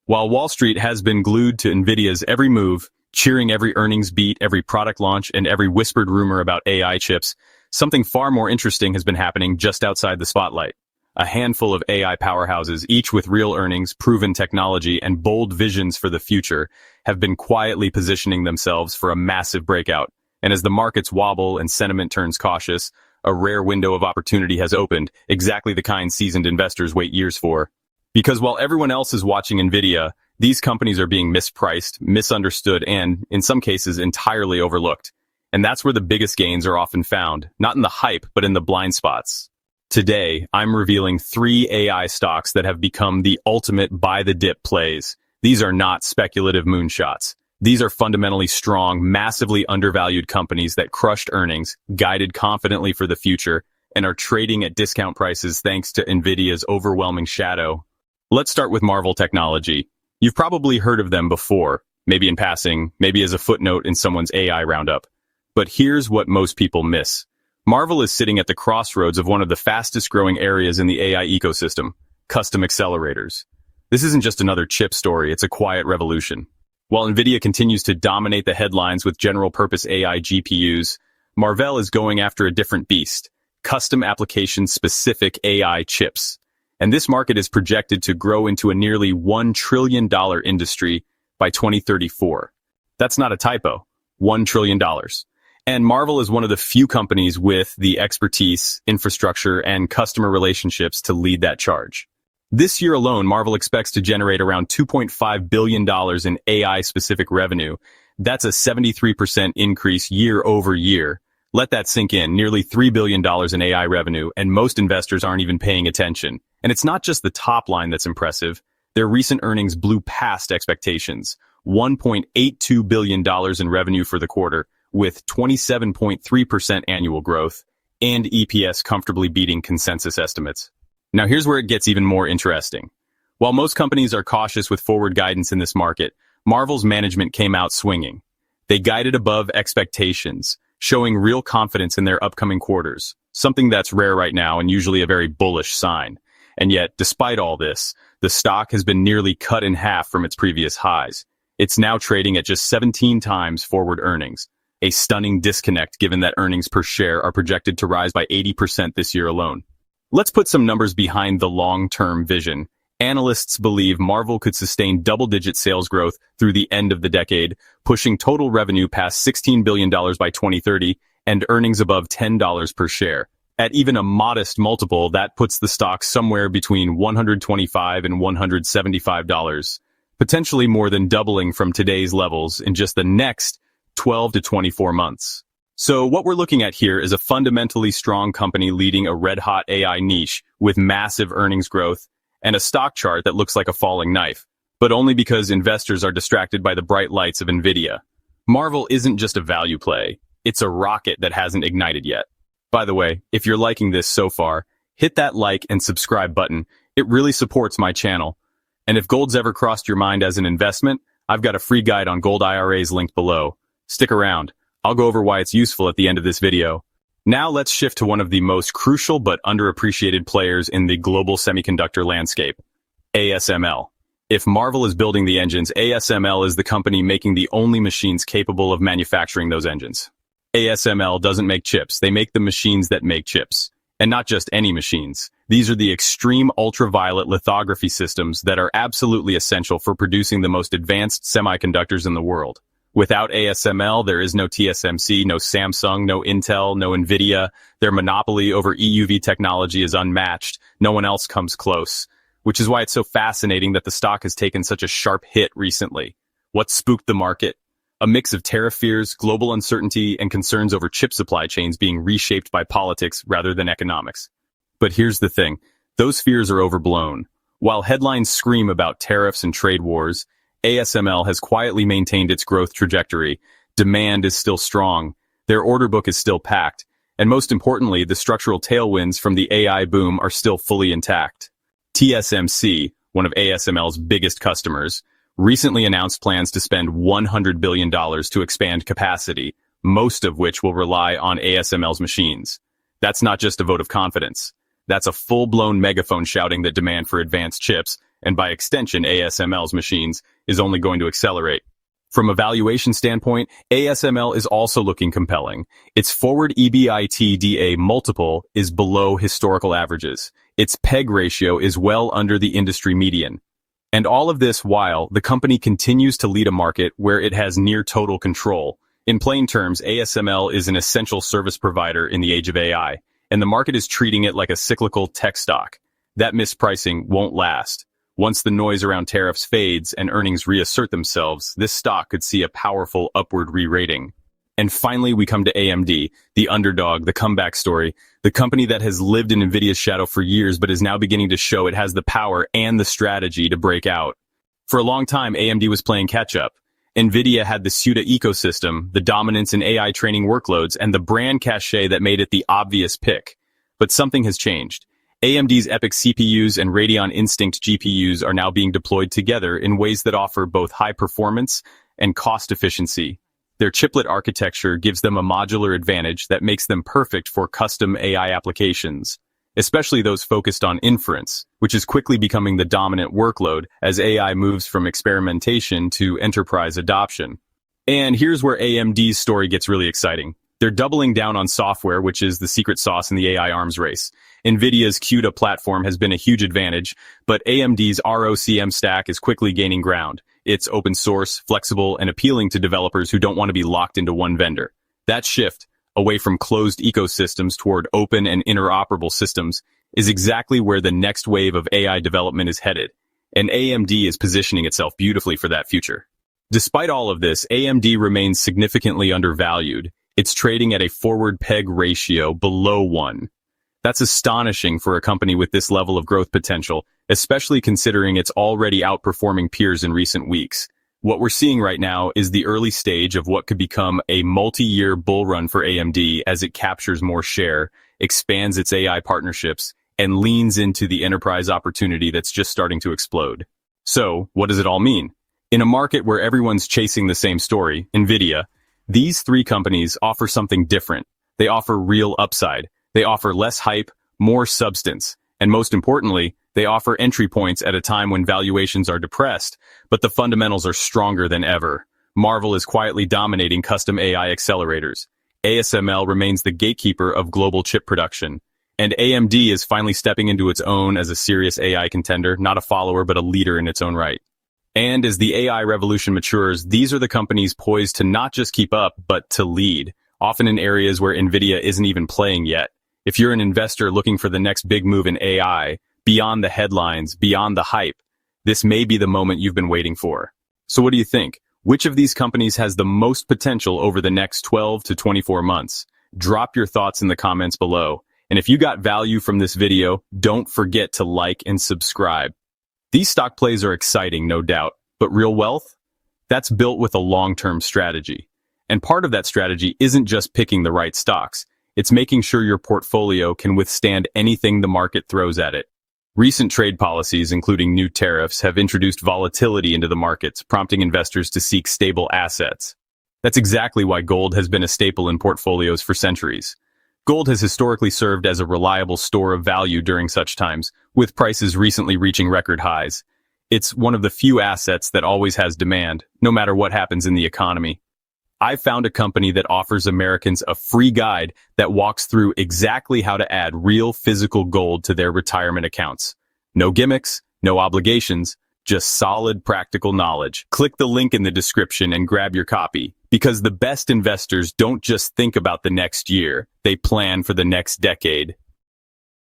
While Wall Street has been glued to NVIDIA's every move, cheering every earnings beat, every product launch, and every whispered rumor about AI chips, something far more interesting has been happening just outside the spotlight. A handful of AI powerhouses, each with real earnings, proven technology, and bold visions for the future, have been quietly positioning themselves for a massive breakout. And as the markets wobble and sentiment turns cautious, a rare window of opportunity has opened, exactly the kind seasoned investors wait years for. Because while everyone else is watching NVIDIA, these companies are being mispriced, misunderstood, and, in some cases, entirely overlooked. And that's where the biggest gains are often found, not in the hype, but in the blind spots. Today, I'm revealing 3 AI stocks that have become the ultimate buy-the-dip plays. These are not speculative moonshots. These are fundamentally strong, massively undervalued companies that crushed earnings, guided confidently for the future, and are trading at discount prices thanks to NVIDIA's overwhelming shadow. Let's start with Marvell Technology. You've probably heard of them before, maybe in passing, maybe as a footnote in someone's AI roundup. But here's what most people miss. Marvell is sitting at the crossroads of one of the fastest growing areas in the AI ecosystem, custom accelerators. This isn't just another chip story, it's a quiet revolution. While NVIDIA continues to dominate the headlines with general-purpose AI GPUs, Marvell is going after a different beast, custom application-specific AI chips. And this market is projected to grow into a nearly $1 trillion industry by 2034. That's not a typo, $1 trillion. And Marvell is one of the few companies with the expertise, infrastructure, and customer relationships to lead that charge. This year alone, Marvell expects to generate around $2.5 billion in AI-specific revenue. That's a 73% increase year over year. Let that sink in, nearly $3 billion in AI revenue, and most investors aren't even paying attention. And it's not just the top line that's impressive. Their recent earnings blew past expectations. $1.82 billion in revenue for the quarter, with 27.3% annual growth, and EPS comfortably beating consensus estimates. Now here's where it gets even more interesting. While most companies are cautious with forward guidance in this market, Marvell's management came out swinging. They guided above expectations, showing real confidence in their upcoming quarters, something that's rare right now and usually a very bullish sign. And yet, despite all this, the stock has been nearly cut in half from its previous highs. It's now trading at just 17 times forward earnings, a stunning disconnect given that earnings per share are projected to rise by 80% this year alone. Let's put some numbers behind the long-term vision. Analysts believe Marvell could sustain double-digit sales growth through the end of the decade, pushing total revenue past $16 billion by 2030 and earnings above $10 per share. At even a modest multiple, that puts the stock somewhere between $125 and $175, potentially more than doubling from today's levels in just the next 12 to 24 months. So what we're looking at here is a fundamentally strong company leading a red-hot AI niche with massive earnings growth and a stock chart that looks like a falling knife, but only because investors are distracted by the bright lights of NVIDIA. Marvell isn't just a value play, it's a rocket that hasn't ignited yet. By the way, if you're liking this so far, hit that like and subscribe button. It really supports my channel. And if gold's ever crossed your mind as an investment, I've got a free guide on gold IRAs linked below. Stick around. I'll go over why it's useful at the end of this video. Now let's shift to one of the most crucial but underappreciated players in the global semiconductor landscape, ASML. If Marvell is building the engines, ASML is the company making the only machines capable of manufacturing those engines. ASML doesn't make chips, they make the machines that make chips. And not just any machines. These are the extreme ultraviolet lithography systems that are absolutely essential for producing the most advanced semiconductors in the world. Without ASML, there is no TSMC, no Samsung, no Intel, no NVIDIA. Their monopoly over EUV technology is unmatched. No one else comes close. Which is why it's so fascinating that the stock has taken such a sharp hit recently. What spooked the market? A mix of tariff fears, global uncertainty, and concerns over chip supply chains being reshaped by politics rather than economics. But here's the thing. Those fears are overblown. While headlines scream about tariffs and trade wars, ASML has quietly maintained its growth trajectory. Demand is still strong. Their order book is still packed. And most importantly, the structural tailwinds from the AI boom are still fully intact. TSMC, one of ASML's biggest customers, recently announced plans to spend $100 billion to expand capacity, most of which will rely on ASML's machines. That's not just a vote of confidence. That's a full-blown megaphone shouting that demand for advanced chips, and by extension ASML's machines, is only going to accelerate. From a valuation standpoint, ASML is also looking compelling. Its forward EBITDA multiple is below historical averages. Its PEG ratio is well under the industry median. And all of this while the company continues to lead a market where it has near total control. In plain terms, ASML is an essential service provider in the age of AI, and the market is treating it like a cyclical tech stock. That mispricing won't last. Once the noise around tariffs fades and earnings reassert themselves, this stock could see a powerful upward re-rating. And finally, we come to AMD, the underdog, the comeback story, the company that has lived in NVIDIA's shadow for years but is now beginning to show it has the power and the strategy to break out. For a long time, AMD was playing catch-up. NVIDIA had the CUDA ecosystem, the dominance in AI training workloads, and the brand cachet that made it the obvious pick. But something has changed. AMD's EPYC CPUs and Radeon Instinct GPUs are now being deployed together in ways that offer both high performance and cost efficiency. Their chiplet architecture gives them a modular advantage that makes them perfect for custom AI applications, especially those focused on inference, which is quickly becoming the dominant workload as AI moves from experimentation to enterprise adoption. And here's where AMD's story gets really exciting. They're doubling down on software, which is the secret sauce in the AI arms race. NVIDIA's CUDA platform has been a huge advantage, but AMD's ROCm stack is quickly gaining ground. It's open source, flexible, and appealing to developers who don't want to be locked into one vendor. That shift, away from closed ecosystems toward open and interoperable systems, is exactly where the next wave of AI development is headed, and AMD is positioning itself beautifully for that future. Despite all of this, AMD remains significantly undervalued. It's trading at a forward PEG ratio below 1. That's astonishing for a company with this level of growth potential, especially considering it's already outperforming peers in recent weeks. What we're seeing right now is the early stage of what could become a multi-year bull run for AMD as it captures more share, expands its AI partnerships, and leans into the enterprise opportunity that's just starting to explode. So, what does it all mean? In a market where everyone's chasing the same story, NVIDIA, these three companies offer something different. They offer real upside. They offer less hype, more substance, and most importantly, they offer entry points at a time when valuations are depressed, but the fundamentals are stronger than ever. Marvell is quietly dominating custom AI accelerators. ASML remains the gatekeeper of global chip production. And AMD is finally stepping into its own as a serious AI contender, not a follower but a leader in its own right. And as the AI revolution matures, these are the companies poised to not just keep up, but to lead, often in areas where NVIDIA isn't even playing yet. If you're an investor looking for the next big move in AI, beyond the headlines, beyond the hype, this may be the moment you've been waiting for. So what do you think? Which of these companies has the most potential over the next 12 to 24 months? Drop your thoughts in the comments below. And if you got value from this video, don't forget to like and subscribe. These stock plays are exciting, no doubt, but real wealth? That's built with a long-term strategy. And part of that strategy isn't just picking the right stocks. It's making sure your portfolio can withstand anything the market throws at it. Recent trade policies, including new tariffs, have introduced volatility into the markets, prompting investors to seek stable assets. That's exactly why gold has been a staple in portfolios for centuries. Gold has historically served as a reliable store of value during such times, with prices recently reaching record highs. It's one of the few assets that always has demand, no matter what happens in the economy. I found a company that offers Americans a free guide that walks through exactly how to add real physical gold to their retirement accounts. No gimmicks, no obligations, just solid practical knowledge. Click the link in the description and grab your copy, because the best investors don't just think about the next year, they plan for the next decade.